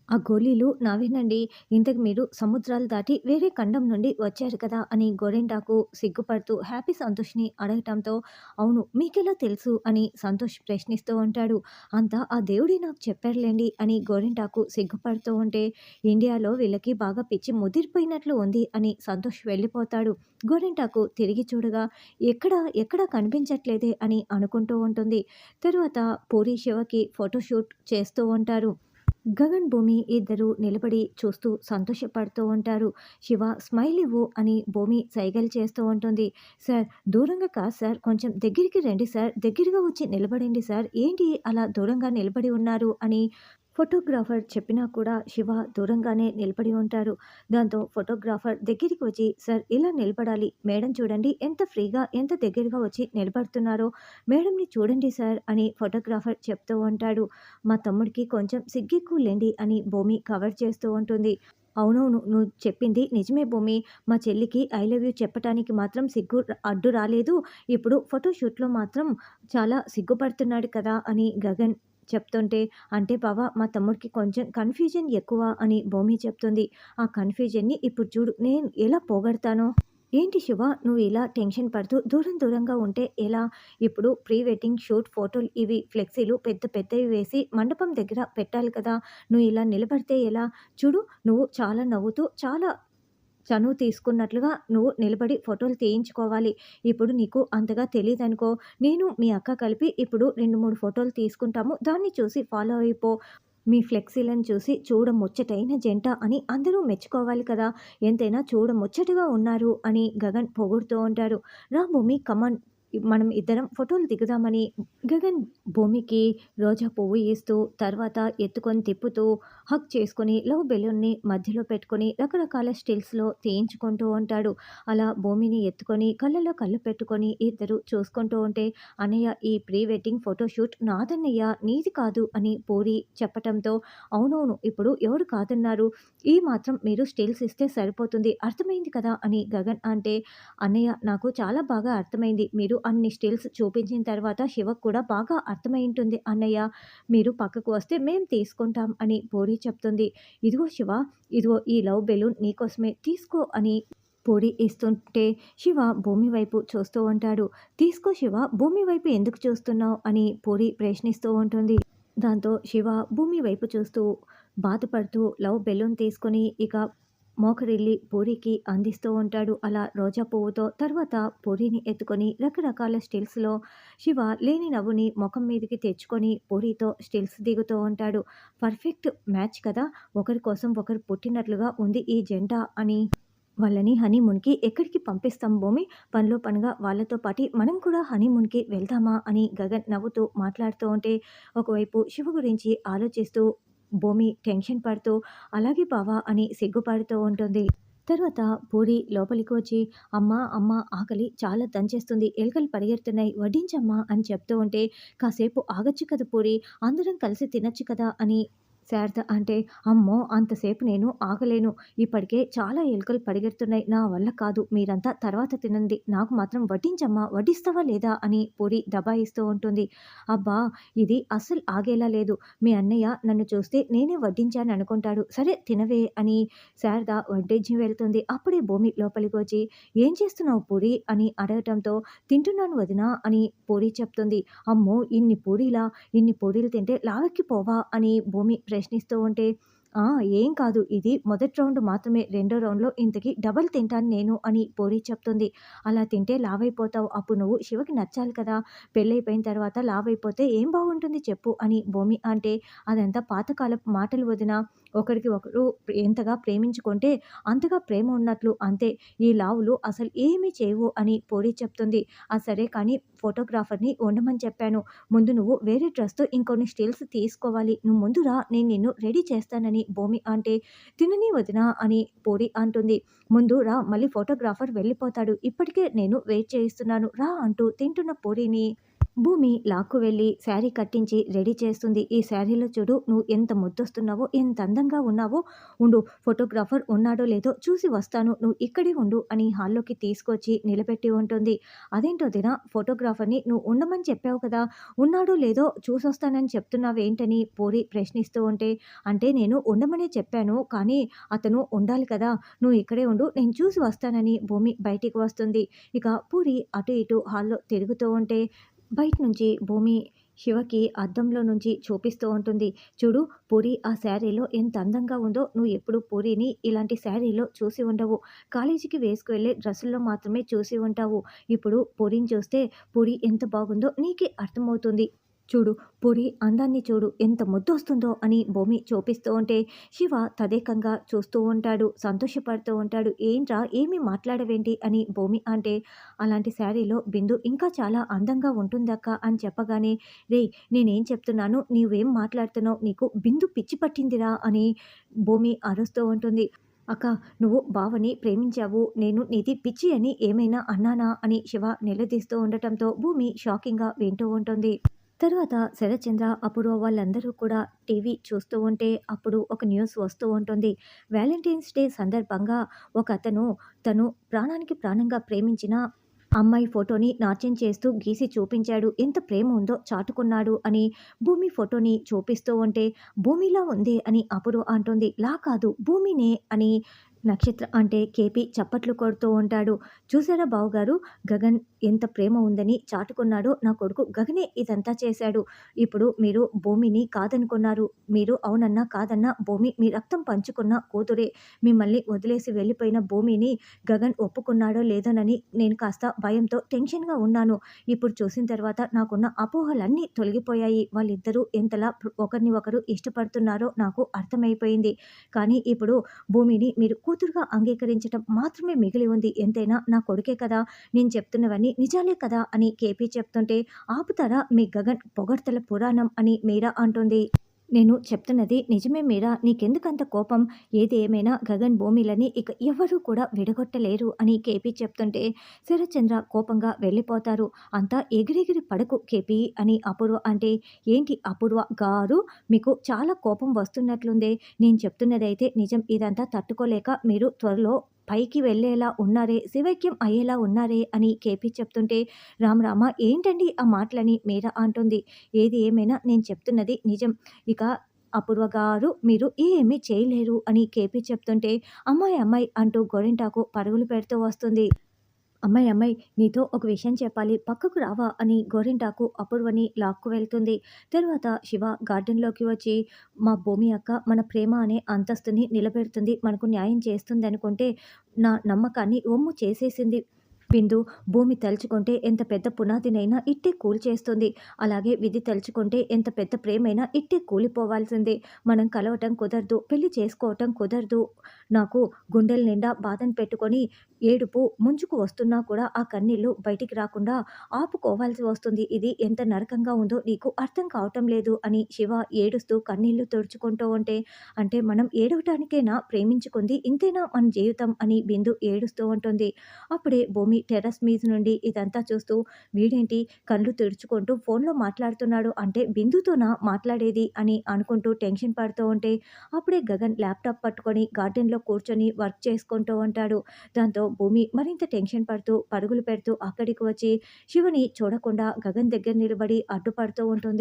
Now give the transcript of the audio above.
ఆ గోలీలు నావేనండి. ఇంతకు మీరు సముద్రాలు దాటి వేరే ఖండం నుండి వచ్చారు కదా! అని గోరింటాకు సిగ్గుపడుతూ హ్యాపీ సంతోష్‌ని అడగటంతో, అవును మీకెలా తెలుసు? అని సంతోష్ ప్రశ్నిస్తూ ఉంటాడు. అంతా ఆ దేవుడే నాకు చెప్పారులెండి అని గోరింటాకు సిగ్గుపడుతూ ఉంటే, ఇండియాలో వీళ్ళకి బాగా పిచ్చి ముదిరిపోయినట్లు ఉంది అని సంతోష్ వెళ్ళిపోతాడు. గోరింటాకు తిరిగి చూడగా ఎక్కడా కనిపించట్లేదే అని అనుకుంటూ ఉంటుంది. తరువాత పూరి, శివకి ఫోటోషూట్ చేస్తూ ఉంటారు. గగన్, భూమి ఇద్దరూ నిలబడి చూస్తూ సంతోషపడుతూ ఉంటారు. శివ స్మైల్ ఇవ్వు అని భూమి సైగలు చేస్తూ ఉంటుంది. సార్ దూరంగా కాదు సార్, కొంచెం దగ్గరికి రండి సార్, దగ్గరగా వచ్చి నిలబడండి సార్, ఏంటి అలా దూరంగా నిలబడి ఉన్నారు అని ఫోటోగ్రాఫర్ చెప్పినా కూడా శివ దూరంగానే నిలబడి ఉంటారు. దాంతో ఫోటోగ్రాఫర్ దగ్గరికి వచ్చి, సార్ ఇలా నిలబడాలి, మేడం చూడండి ఎంత ఫ్రీగా ఎంత దగ్గరగా వచ్చి నిలబడుతున్నారో, మేడంని చూడండి సార్ అని ఫోటోగ్రాఫర్ చెప్తూ ఉంటాడు. మా తమ్ముడికి కొంచెం సిగ్గెక్కువలెండి అని భూమి కవర్ చేస్తూ ఉంటుంది. అవునవును. నువ్వు చెప్పింది నిజమే భూమి. మా చెల్లికి ఐ లవ్ యూ చెప్పటానికి మాత్రం సిగ్గు అడ్డు రాలేదు. ఇప్పుడు ఫోటోషూట్‌లో మాత్రం చాలా సిగ్గుపడుతున్నాడు కదా! అని గగన్ చెప్తుంటే, అంటే బావ మా తమ్ముడికి కొంచెం కన్‌ఫ్యూజన్ ఎక్కువ అని భూమి చెప్తుంది. ఆ కన్‌ఫ్యూజన్‌ని ఇప్పుడు చూడు నేను ఎలా పోగొడతానో. ఏంటి శివ నువ్వు ఇలా టెన్షన్ పడుతూ దూరంగా ఉంటే ఎలా? ఇప్పుడు ప్రీ వెడ్డింగ్ షూట్ ఫోటోలు ఇవి ఫ్లెక్సీలు పెద్ద పెద్దవి వేసి మండపం దగ్గర పెట్టాలి కదా! నువ్వు ఇలా నిలబడితే ఎలా? చూడు నువ్వు చాలా నవ్వుతూ చాలా చనువు తీసుకున్నట్లుగా నువ్వు నిలబడి ఫోటోలు తీయించుకోవాలి. ఇప్పుడు నీకు అంతగా తెలీదనుకో, నేను మీ అక్క కలిపి ఇప్పుడు 2, 3 ఫోటోలు తీసుకుంటాము. దాన్ని చూసి ఫాలో అయిపో. మీ ఫ్లెక్సీలను చూసి చూడముచ్చటైన జంట అని అందరూ మెచ్చుకోవాలి కదా! ఎంతైనా చూడముచ్చటగా ఉన్నారు అని గగన్ పొగుడుతూ ఉంటారు. రా భూమి కమాన్ మనం ఇద్దరం ఫోటోలు దిగుదామని గగన్ భూమికి రోజా పువ్వు ఇస్తూ, తర్వాత ఎత్తుకొని తిప్పుతూ, హగ్ చేసుకొని లవ్ బెలూన్‌ని మధ్యలో పెట్టుకొని రకరకాల స్టిల్స్‌లో తీయించుకుంటూ ఉంటాడు. అలా భూమిని ఎత్తుకొని కళ్ళలో కళ్ళు పెట్టుకొని ఇద్దరు చూసుకుంటూ ఉంటే, "అన్నయ్య ఈ ప్రీ వెడ్డింగ్ ఫోటోషూట్ నాదన్నయ్య నీది కాదు" అని పూరి చెప్పటంతో, "అవునవును ఇప్పుడు ఎవరు కాదన్నారు? ఈ మాత్రం మీరు స్టిల్స్ ఇస్తే సరిపోతుంది. అర్థమైంది కదా!" అని గగన్ అంటే, "అన్నయ్య నాకు చాలా బాగా అర్థమైంది. మీరు అన్ని స్టిల్స్ చూపించిన తర్వాత శివకు కూడా బాగా అర్థమైంటుంది అన్నయ్య. మీరు పక్కకు వస్తే మేం తీసుకుంటాం" అని పూరి చెప్తుంది. "ఇదిగో శివ, ఇదిగో ఈ లవ్ బెలూన్ నీకోసమే తీసుకో" అని పూరి ఇస్తుంటే శివ భూమి వైపు చూస్తూ ఉంటాడు. "తీసుకో శివ, భూమి వైపు ఎందుకు చూస్తున్నావు?" అని పూరి ప్రశ్నిస్తూ ఉంటుంది. దాంతో శివ భూమి వైపు చూస్తూ బాధపడుతూ లవ్ బెలూన్ తీసుకొని ఇక మోకరిల్లి పూరికి అందిస్తూ ఉంటాడు. అలా రోజా పువ్వుతో తర్వాత పూరిని ఎత్తుకొని రకరకాల స్టిల్స్‌లో శివ లేని నవ్వుని మొఖం మీదకి తెచ్చుకొని పూరితో స్టిల్స్ దిగుతూ ఉంటాడు. పర్ఫెక్ట్ మ్యాచ్ కదా! ఒకరి కోసం ఒకరు పుట్టినట్లుగా ఉంది ఈ జంట అని వాళ్ళని హనీమూన్‌కి ఎక్కడికి పంపిస్తాం భూమి? పనిలో పనిగా వాళ్ళతో పాటి మనం కూడా హనీమూన్‌కి వెళ్దామా? అని గగన్ నవ్వుతూ మాట్లాడుతూ ఉంటే, ఒకవైపు శివ గురించి ఆలోచిస్తూ భూమి టెన్షన్ పడుతూ, అలాగే బావ అని సిగ్గుపడుతూ ఉంటుంది. తర్వాత పూరి లోపలికి వచ్చి, "అమ్మా, అమ్మ ఆకలి చాలా దంచేస్తుంది. ఎలుకలు పరిగెడుతున్నాయి వడ్డించమ్మా" అని చెప్తూ ఉంటే, "కాసేపు ఆగొచ్చు కదా పూరి, అందరం కలిసి తినొచ్చు కదా" అని శారద అంటే, "అమ్మో! అంతసేపు నేను ఆగలేను. ఇప్పటికే చాలా ఎలుకలు పరిగెడుతున్నాయి. నా వల్ల కాదు. మీరంతా తర్వాత తినండి. నాకు మాత్రం వడ్డించమ్మా, వడ్డిస్తావా లేదా" అని పూరి దబాయిస్తూ ఉంటుంది. "అబ్బా! ఇది అస్సలు ఆగేలా లేదు. మీ అన్నయ్య నన్ను చూస్తే నేనే వడ్డించాననుకుంటాడు. సరే తినవే" అని శారద వడ్డించి వెళ్తుంది. అప్పుడే భూమి లోపలికి వచ్చి, "ఏం చేస్తున్నావు పూరి?" అని అడగటంతో, "తింటున్నాను వదినా" అని పూరి చెప్తుంది. "అమ్మో! ఇన్ని పూరీలు తింటే లావెక్కిపోవా?" అని భూమి ప్రశ్నిస్తూ ఉంటే, "ఆ! ఏం కాదు. ఇది మొదటి రౌండ్ మాత్రమే. రెండో రౌండ్‌లో ఇంతకి డబల్ తింటాను నేను" అని పూరి చెప్తుంది. "అలా తింటే లావైపోతావు. అప్పుడు నువ్వు శివకి నచ్చాలి కదా! పెళ్లయిపోయిన తర్వాత లావైపోతే ఏం బాగుంటుంది చెప్పు" అని భూమి అంటే, "అదంతా పాతకాలపు మాటలు వదినా. ఒకరికి ఒకరు ఎంతగా ప్రేమించుకుంటే అంతగా ప్రేమ ఉన్నట్లు అంతే. ఈ లావులు అసలు ఏమీ చేయవు" అని పూరి చెప్తుంది. "ఆ! సరే కానీ ఫోటోగ్రాఫర్‌ని ఉండమని చెప్పాను. ముందు నువ్వు వేరే డ్రెస్‌తో ఇంకొన్ని స్టిల్స్ తీసుకోవాలి. నువ్వు ముందు రా నేను నిన్ను రెడీ చేస్తానని" భూమి అంటే, "తిననీ వదినా" అని పూరి అంటుంది. "ముందు రా మళ్ళీ ఫోటోగ్రాఫర్ వెళ్ళిపోతాడు. ఇప్పటికే నేను వెయిట్ చేయిస్తున్నాను రా" అంటూ తింటున్న పూరిని భూమి లాక్కు వెళ్ళి శారీ కట్టించి రెడీ చేస్తుంది. "ఈ శారీలో చూడు నువ్వు ఎంత ముద్దొస్తున్నావో, ఎంత అందంగా ఉన్నావో, ఉండు ఫోటోగ్రాఫర్ ఉన్నాడో లేదో చూసి వస్తాను. నువ్వు ఇక్కడే ఉండు" అని హాల్లోకి తీసుకొచ్చి నిలబెట్టి ఉంటుంది. "అదేంటి వదిన ఫోటోగ్రాఫర్‌ని నువ్వు ఉండమని చెప్పావు కదా! ఉన్నాడో లేదో చూసొస్తానని చెప్తున్నావేంటని" పూరి ప్రశ్నిస్తూ ఉంటే, "అంటే నేను ఉండమనే చెప్పాను. కానీ అతను ఉండాలి కదా! నువ్వు ఇక్కడే ఉండు. నేను చూసి వస్తానని" భూమి బయటికి వస్తుంది. ఇక పూరి అటు ఇటు హాల్‌లో తిరుగుతూ ఉంటే బయట నుంచి భూమి శివకి అద్దంలో నుంచి చూపిస్తూ ఉంటుంది. "చూడు పూరి ఆ శారీలో ఎంత అందంగా ఉందో. నువ్వు ఎప్పుడు పూరిని ఇలాంటి శారీలో చూసి ఉండవు. కాలేజీకి వేసుకువెళ్ళే డ్రెస్సుల్లో మాత్రమే చూసి ఉంటావు. ఇప్పుడు పూరిని చూస్తే పూరి ఎంత బాగుందో నీకే అర్థమవుతుంది. చూడు పూరి అందాన్ని చూడు ఎంత ముద్దొస్తుందో" అని భూమి చూపిస్తూ ఉంటే శివ తదేకంగా చూస్తూ ఉంటాడు. సంతోషపడుతూ ఉంటాడు. "ఏంట్రా ఏమీ మాట్లాడవేంటి" అని భూమి అంటే, "అలాంటి శారీలో బిందు ఇంకా చాలా అందంగా ఉంటుందక్కా" అని చెప్పగానే, "రేయ్ నేనేం చెప్తున్నాను నీవేం మాట్లాడుతున్నావు? నీకు బిందు పిచ్చి పట్టిందిరా" అని భూమి అరుస్తూ ఉంటుంది. "అక్క నువ్వు బావని ప్రేమించావు. నేను నీది పిచ్చి అని ఏమైనా అన్నానా" అని శివ నిలదీస్తూ ఉండటంతో భూమి షాకింగ్‌గా వింటూ ఉంటుంది. తర్వాత శరత్చంద్ర, అపూర్వ వాళ్ళందరూ కూడా టీవీ చూస్తూ ఉంటే అప్పుడు ఒక న్యూస్ వస్తూ ఉంటుంది. వ్యాలంటైన్స్ డే సందర్భంగా ఒకతను తను ప్రాణానికి ప్రాణంగా ప్రేమించిన అమ్మాయి ఫోటోని నాట్యం చేస్తూ గీసి చూపించాడు. ఎంత ప్రేమ ఉందో చాటుకున్నాడు అని భూమి ఫోటోని చూపిస్తూ ఉంటే, "భూమిలా ఉందే" అని అపూర్వ అంటుంది. "లా కాదు భూమినే" అని నక్షత్ర అంటే కేపీ చప్పట్లు కొడుతూ ఉంటాడు. "చూసారా బావగారు గగన్ ఎంత ప్రేమ ఉందని చాటుకున్నాడో నా కొడుకు గగనే ఇదంతా చేశాడు. ఇప్పుడు మీరు భూమిని కాదనుకున్నారు. మీరు అవునన్నా కాదన్నా భూమి మీ రక్తం పంచుకున్న కూతురే. మిమ్మల్ని వదిలేసి వెళ్ళిపోయిన భూమిని గగన్ ఒప్పుకున్నాడో లేదోనని నేను కాస్త భయంతో టెన్షన్‌గా ఉన్నాను. ఇప్పుడు చూసిన తర్వాత నాకున్న అపోహలన్నీ తొలగిపోయాయి. వాళ్ళిద్దరూ ఎంతలా ఒకరిని ఒకరు ఇష్టపడుతున్నారో నాకు అర్థమైపోయింది. కానీ ఇప్పుడు భూమిని మీరు కూతురుగా అంగీకరించటం మాత్రమే మిగిలి ఉంది. ఎంతైనా నా కొడుకే కదా! నేను చెప్తున్నవన్నీ నిజాలే కదా!" అని కేపీ చెప్తుంటే, "ఆపుతారా మీ గగన్ పొగడ్తల పురాణం" అని మీరా అంటుంది. "నేను చెప్తున్నది నిజమే మీరా. నీకెందుకంత కోపం? ఏది ఏమైనా గగన్ భూమిలని ఇక ఎవ్వరూ కూడా విడగొట్టలేరు" అని కేపీ చెప్తుంటే శరత్చంద్ర కోపంగా వెళ్ళిపోతారు. "అంతా ఎగిరెగిరి పడకు కేపీ" అని అపూర్వ అంటే, "ఏంటి అపూర్వ గారు మీకు చాలా కోపం వస్తున్నట్లుందే. నేను చెప్తున్నదైతే నిజం. ఇదంతా తట్టుకోలేక మీరు త్వరలో పైకి వెళ్ళేలా ఉన్నారే, శివైక్యం అయ్యేలా ఉన్నారే" అని కేపీ చెప్తుంటే, "రామ రామ ఏంటండి ఆ మాటలని" మీరా అంటుంది. "ఏది ఏమైనా నేను చెప్తున్నది నిజం. ఇక అపూర్వ గారు మీరు ఏమీ చేయలేరు" అని కేపీ చెప్తుంటే, "అమ్మాయి అమ్మాయి" అంటూ గోరింటాకు పరుగులు పెడుతూ వస్తుంది. "అమ్మాయి అమ్మాయి నీతో ఒక విషయం చెప్పాలి. పక్కకు రావా" అని గోరింటాకు అపూర్వని లాక్కు వెళ్తుంది. తర్వాత శివ గార్డెన్‌లోకి వచ్చి, "మా భూమి అక్క మన ప్రేమ అనే అంతస్తుని నిలబెడుతుంది. మనకు న్యాయం చేస్తుందనుకుంటే నా నమ్మకాన్ని వమ్ము చేసేసింది బిందు. భూమి తలుచుకుంటే ఎంత పెద్ద పునాదినైనా ఇట్టే కూల్చేస్తుంది. అలాగే విధి తలుచుకుంటే ఎంత పెద్ద ప్రేమైనా ఇట్టే కూలిపోవాల్సిందే. మనం కలవటం కుదరదు. పెళ్లి చేసుకోవటం కుదరదు. నాకు గుండెల నిండా బాధను పెట్టుకొని ఏడుపు ముంచుకు వస్తున్నా కూడా ఆ కన్నీళ్లు బయటికి రాకుండా ఆపుకోవాల్సి వస్తుంది. ఇది ఎంత నరకంగా ఉందో నీకు అర్థం కావటం లేదు" అని శివ ఏడుస్తూ కన్నీళ్లు తుడుచుకుంటూ ఉంటే, "అంటే మనం ఏడవటానికేనా ప్రేమించుకుంది? ఇంతేనా మన జీవితం" అని బిందు ఏడుస్తూ ఉంటుంది. అప్పుడే భూమి టెర్రస్ మీద నుండి ఇదంతా చూస్తూ, "వీడేంటి కళ్ళు తుడుచుకుంటూ ఫోన్‌లో మాట్లాడుతున్నాడు, అంటే బిందుతోనా మాట్లాడేది" అని అనుకుంటూ టెన్షన్ పడుతూ ఉంటే, అప్పుడే గగన్ ల్యాప్‌టాప్ పట్టుకొని గార్డెన్‌లో కూర్చొని వర్క్ చేసుకుంటూ ఉంటాడు. దాంతో భూమి మరింత టెన్షన్ పడుతూ పరుగులు పెడుతూ అక్కడికి వచ్చి శివని చూడకుండా గగన్ దగ్గర నిలబడి అడ్డుపడుతూ ఉంటుంది.